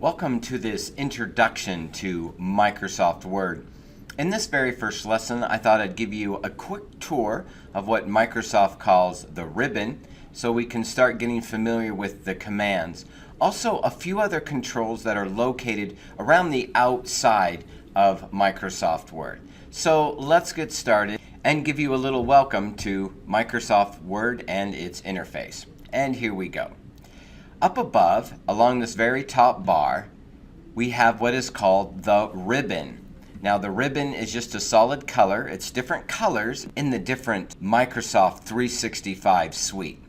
Welcome to this introduction to Microsoft Word. In this very first lesson, I thought I'd give you a quick tour of what Microsoft calls the ribbon, so we can start getting familiar with the commands. Also, a few other controls that are located around the outside of Microsoft Word. So let's get started and give you a little welcome to Microsoft Word and its interface. And here we go. Up above, along this very top bar, we have what is called the ribbon. Now the ribbon is just a solid color. It's different colors in the different Microsoft 365 suite.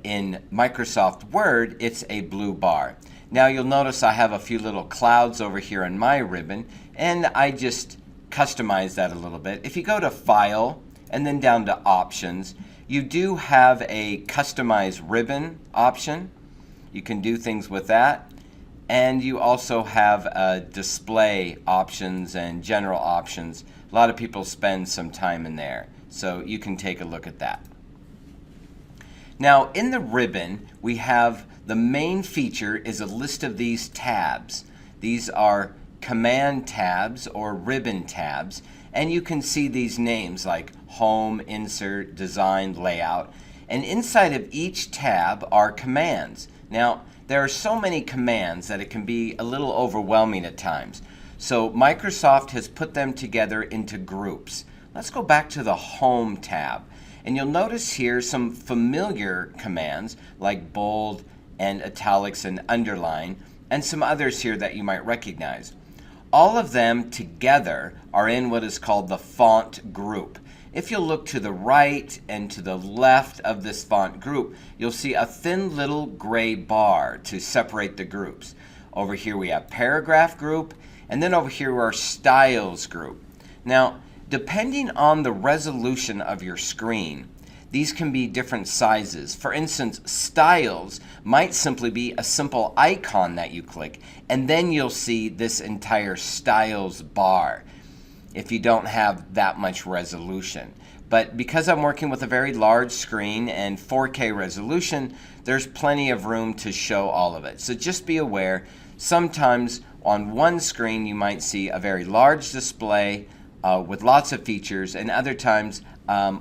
In Microsoft Word, it's a blue bar. Now you'll notice I have a few little clouds over here on my ribbon, and I just customize that a little bit. If you go to File and then down to Options, you do have a Customize Ribbon option. You can do things with that, and you also have display options and general options. A lot of people spend some time in there, so you can take a look at that. Now in the ribbon, we have the main feature is a list of these tabs. These are command tabs or ribbon tabs, and you can see these names like Home, Insert, Design, Layout, and inside of each tab are commands. Now, there are so many commands that it can be a little overwhelming at times. So Microsoft has put them together into groups. Let's go back to the Home tab. And you'll notice here some familiar commands like bold and italics and underline, and some others here that you might recognize. All of them together are in what is called the font group. If you'll look to the right and to the left of this font group, you'll see a thin little gray bar to separate the groups. Over here we have paragraph group, and then over here are styles group. Now, depending on the resolution of your screen, these can be different sizes. For instance, styles might simply be a simple icon that you click, and then you'll see this entire styles bar if you don't have that much resolution. But because I'm working with a very large screen and 4K resolution, there's plenty of room to show all of it. So just be aware, sometimes on one screen you might see a very large display with lots of features, and other times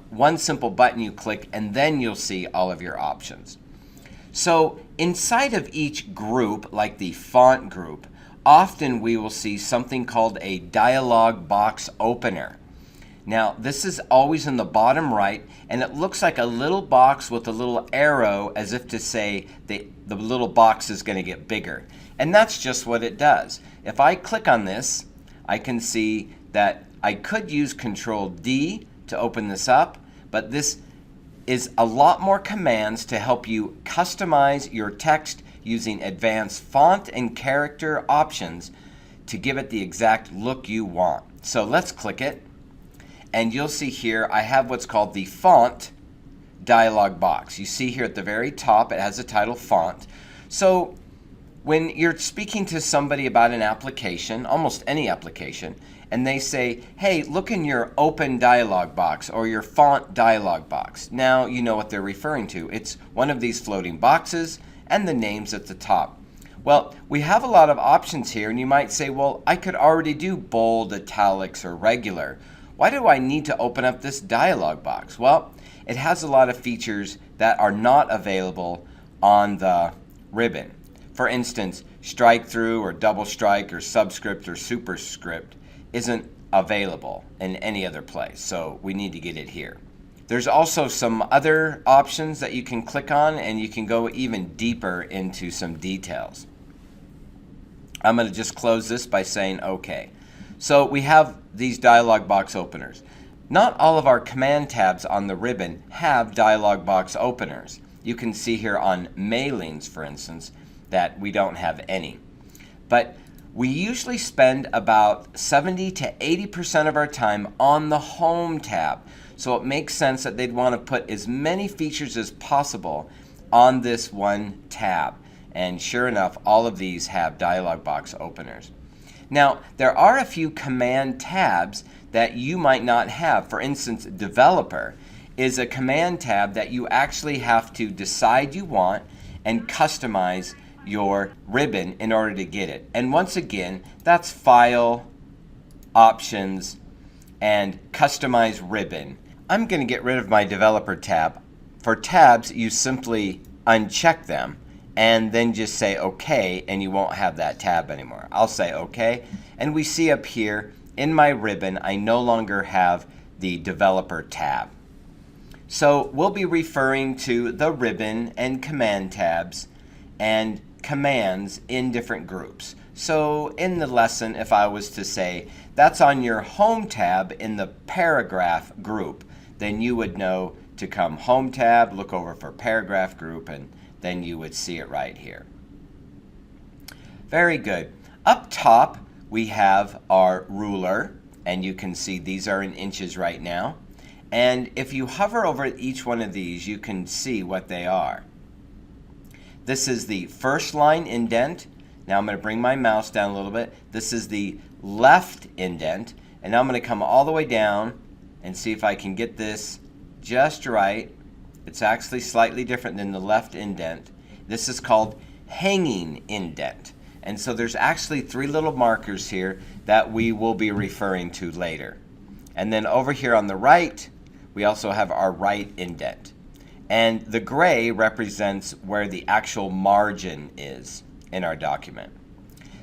one simple button you click and then you'll see all of your options. So inside of each group, like the font group, often we will see something called a dialog box opener. Now this is always in the bottom right, and it looks like a little box with a little arrow as if to say the little box is going to get bigger. And that's just what it does. If I click on this, I can see that I could use Control D to open this up, but this is a lot more commands to help you customize your text using advanced font and character options to give it the exact look you want. So let's click it, and you'll see here I have what's called the font dialog box. You see here at the very top it has the title font. So when you're speaking to somebody about an application, almost any application, and they say, hey, look in your open dialog box or your font dialog box. Now you know what they're referring to. It's one of these floating boxes and the names at the top. Well, we have a lot of options here, and you might say, well, I could already do bold, italics, or regular. Why do I need to open up this dialog box? Well, it has a lot of features that are not available on the ribbon. For instance, strike through or double strike or subscript or superscript isn't available in any other place, so we need to get it here. There's also some other options that you can click on, and you can go even deeper into some details. I'm going to just close this by saying OK. So we have these dialog box openers. Not all of our command tabs on the ribbon have dialog box openers. You can see here on mailings, for instance, that we don't have any. But we usually spend about 70 to 80% of our time on the Home tab. So it makes sense that they'd want to put as many features as possible on this one tab. And sure enough, all of these have dialog box openers. Now, there are a few command tabs that you might not have. For instance, Developer is a command tab that you actually have to decide you want and customize your ribbon in order to get it. And once again, that's File, Options, and Customize Ribbon. I'm going to get rid of my Developer tab. For tabs, you simply uncheck them and then just say OK, and you won't have that tab anymore. I'll say OK, and we see up here in my ribbon, I no longer have the Developer tab. So we'll be referring to the ribbon and command tabs and commands in different groups. So in the lesson, if I was to say that's on your Home tab in the Paragraph group, then you would know to come Home tab, look over for Paragraph group, and then you would see it right here. Very good. Up top, we have our ruler, and you can see these are in inches right now. And if you hover over each one of these, you can see what they are. This is the first line indent. Now I'm going to bring my mouse down a little bit. This is the left indent, and now I'm going to come all the way down and see if I can get this just right. It's actually slightly different than the left indent. This is called hanging indent. And so there's actually 3 little markers here that we will be referring to later. And then over here on the right, we also have our right indent. And the gray represents where the actual margin is in our document.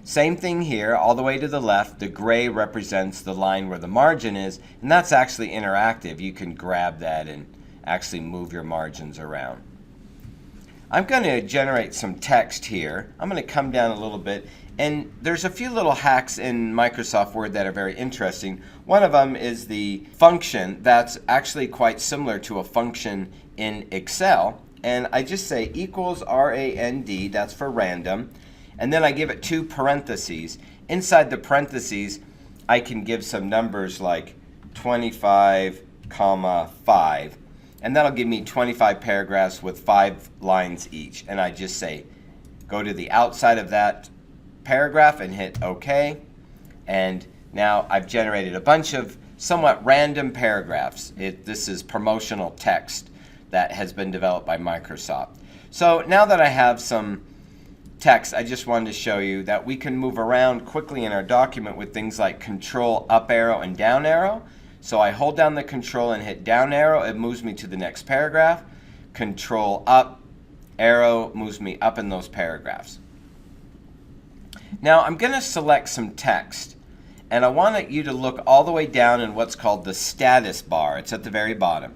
Same thing here, all the way to the left, the gray represents the line where the margin is, and that's actually interactive. You can grab that and actually move your margins around. I'm going to generate some text here. I'm going to come down a little bit, and there's a few little hacks in Microsoft Word that are very interesting. One of them is the function that's actually quite similar to a function in Excel, and I just say equals RAND, that's for random, and then I give it 2 parentheses. Inside the parentheses, I can give some numbers like 25, 5, and that'll give me 25 paragraphs with 5 lines each. And I just say, go to the outside of that paragraph and hit OK. And now I've generated a bunch of somewhat random paragraphs. This is promotional text that has been developed by Microsoft. So now that I have some text, I just wanted to show you that we can move around quickly in our document with things like Control up arrow and down arrow. So I hold down the Control and hit down arrow, it moves me to the next paragraph. Control up arrow moves me up in those paragraphs. Now I'm going to select some text, and I want you to look all the way down in what's called the status bar. It's at the very bottom.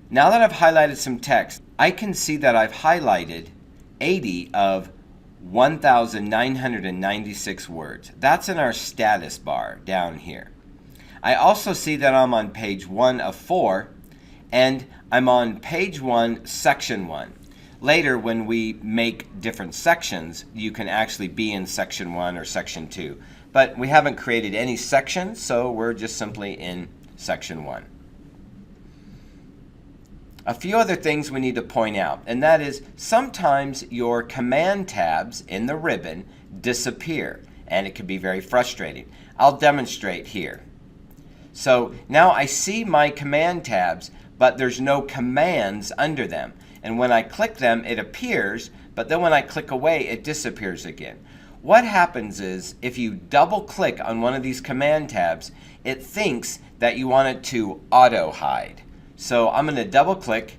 Now that I've highlighted some text, I can see that I've highlighted 80 of 1,996 words. That's in our status bar down here. I also see that I'm on page 1 of 4, and I'm on page 1, section 1. Later, when we make different sections, you can actually be in section 1 or section 2. But we haven't created any sections, so we're just simply in section 1. A few other things we need to point out, and that is sometimes your command tabs in the ribbon disappear, and it can be very frustrating. I'll demonstrate here. So now I see my command tabs, but there's no commands under them. And when I click them, it appears, but then when I click away, it disappears again. What happens is if you double click on one of these command tabs, it thinks that you want it to auto hide. So I'm going to double click,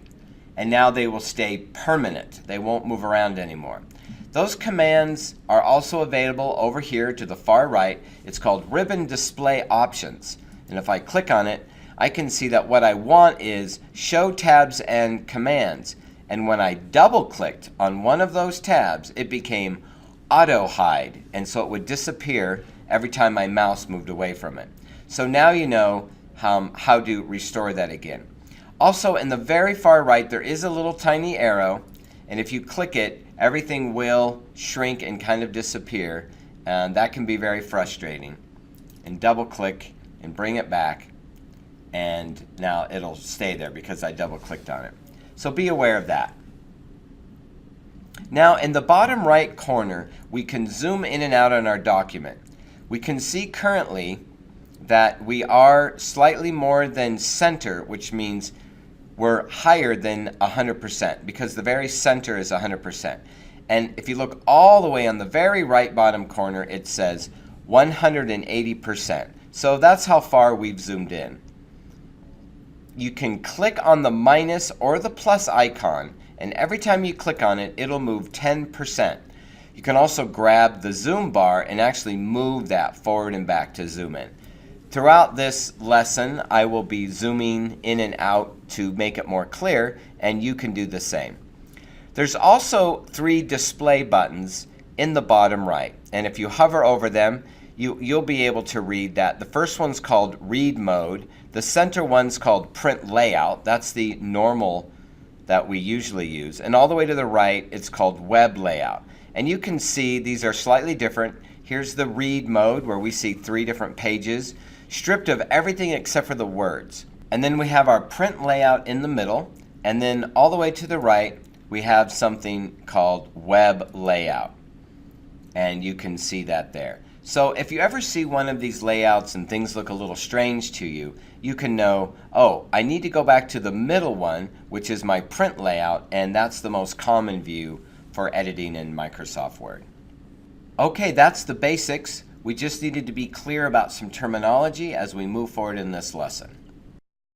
and now they will stay permanent. They won't move around anymore. Those commands are also available over here to the far right. It's called Ribbon Display Options. And if I click on it, I can see that what I want is Show Tabs and Commands. And when I double clicked on one of those tabs, it became Auto Hide. And so it would disappear every time my mouse moved away from it. So now you know how to restore that again. Also, in the very far right, there is a little tiny arrow. And if you click it, everything will shrink and kind of disappear. And that can be very frustrating. And double click and bring it back, and now it'll stay there because I double clicked on it. So be aware of that. Now in the bottom right corner, we can zoom in and out on our document. We can see currently that we are slightly more than center, which means we're higher than 100% because the very center is 100%. And if you look all the way on the very right bottom corner, it says 180%. So that's how far we've zoomed in. You can click on the minus or the plus icon, and every time you click on it, it'll move 10%. You can also grab the zoom bar and actually move that forward and back to zoom in. Throughout this lesson, I will be zooming in and out to make it more clear, and you can do the same. There's also 3 display buttons in the bottom right, and if you hover over them, you'll be able to read that. The first one's called Read Mode. The center one's called Print Layout. That's the normal that we usually use. And all the way to the right, it's called Web Layout. And you can see these are slightly different. Here's the Read Mode, where we see 3 different pages, stripped of everything except for the words. And then we have our Print Layout in the middle, and then all the way to the right, we have something called Web Layout. And you can see that there. So if you ever see one of these layouts and things look a little strange to you, you can know, oh, I need to go back to the middle one, which is my print layout, and that's the most common view for editing in Microsoft Word. Okay, that's the basics. We just needed to be clear about some terminology as we move forward in this lesson.